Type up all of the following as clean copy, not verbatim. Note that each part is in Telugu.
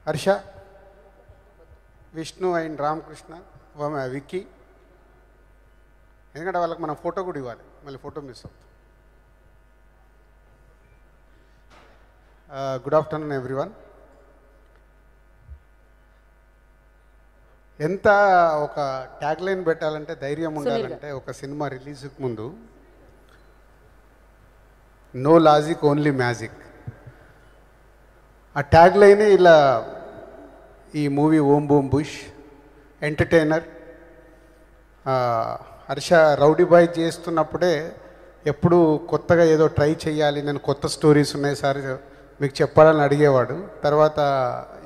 హర్ష, విష్ణు అండ్ రామకృష్ణ, విక్కీ, ఎందుకంటే వాళ్ళకి మనం ఫోటో కూడా ఇవ్వాలి, మళ్ళీ ఫోటో మిస్ అవుతుంది. Good afternoon everyone. ఎంత ఒక ట్యాగ్ లైన్ పెట్టాలంటే ధైర్యం ఉండాలంటే ఒక సినిమా రిలీజ్కి ముందు నో లాజిక్ ఓన్లీ మ్యాజిక్, ఆ ట్యాగ్ లైనే ఇలా ఈ movie Om Bheem Bush entertainer. Harsha rowdy boy చేస్తున్నప్పుడే ఎప్పుడు కొత్తగా ఏదో ట్రై చేయాలి, నేను కొత్త స్టోరీస్ ఉన్నాయి సార్ మీకు చెప్పాలని అడిగేవాడు. తర్వాత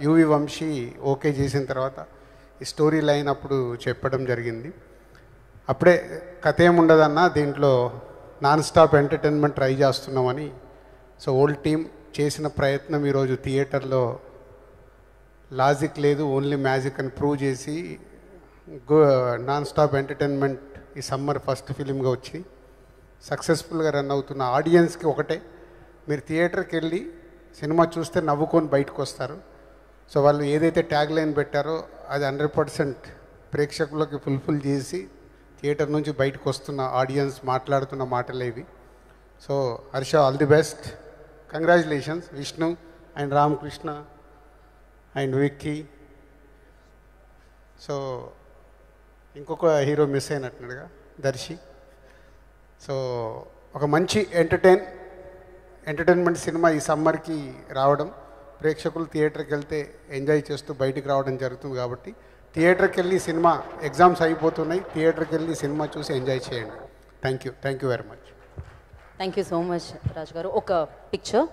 యువి వంశీ ఓకే చేసిన తర్వాత ఈ స్టోరీ లైన్ అప్పుడు చెప్పడం జరిగింది. అప్పుడే కథ ఏముండదన్నా, దీంట్లో నాన్ స్టాప్ ఎంటర్టైన్మెంట్ ట్రై చేస్తున్నామని. సో ఓల్డ్ టీమ్ చేసిన ప్రయత్నం ఈరోజు థియేటర్లో లాజిక్ లేదు ఓన్లీ మ్యాజిక్ అని ప్రూవ్ చేసి నాన్ స్టాప్ ఎంటర్టైన్మెంట్ ఈ సమ్మర్ ఫస్ట్ ఫిలింగా వచ్చి సక్సెస్ఫుల్గా రన్ అవుతున్న ఆడియన్స్కి ఒకటే, మీరు థియేటర్కి వెళ్ళి సినిమా చూస్తే నవ్వుకొని బయటకు వస్తారు. సో వాళ్ళు ఏదైతే ట్యాగ్ లైన్ పెట్టారో అది 100% ప్రేక్షకులకి ఫుల్ఫిల్ చేసి థియేటర్ నుంచి బయటకు వస్తున్న ఆడియన్స్ మాట్లాడుతున్న మాటలే ఇవి. So Harsha, all the best, congratulations. Vishnu and Ramakrishna and Vicky. So ఇంకొక హీరో మిస్ అయినట్టుగా దర్శి. సో ఒక మంచి ఎంటర్టైన్మెంట్ సినిమా ఈ సమ్మర్కి రావడం, ప్రేక్షకులు థియేటర్కి వెళ్తే ఎంజాయ్ చేస్తూ బయటికి రావడం జరుగుతుంది. కాబట్టి థియేటర్కి వెళ్ళి సినిమా, ఎగ్జామ్స్ అయిపోతున్నాయి, థియేటర్కి వెళ్ళి సినిమా చూసి ఎంజాయ్ చేయండి. Thank you very much. Thank you so much Raju garu. ఒక పిక్చర్.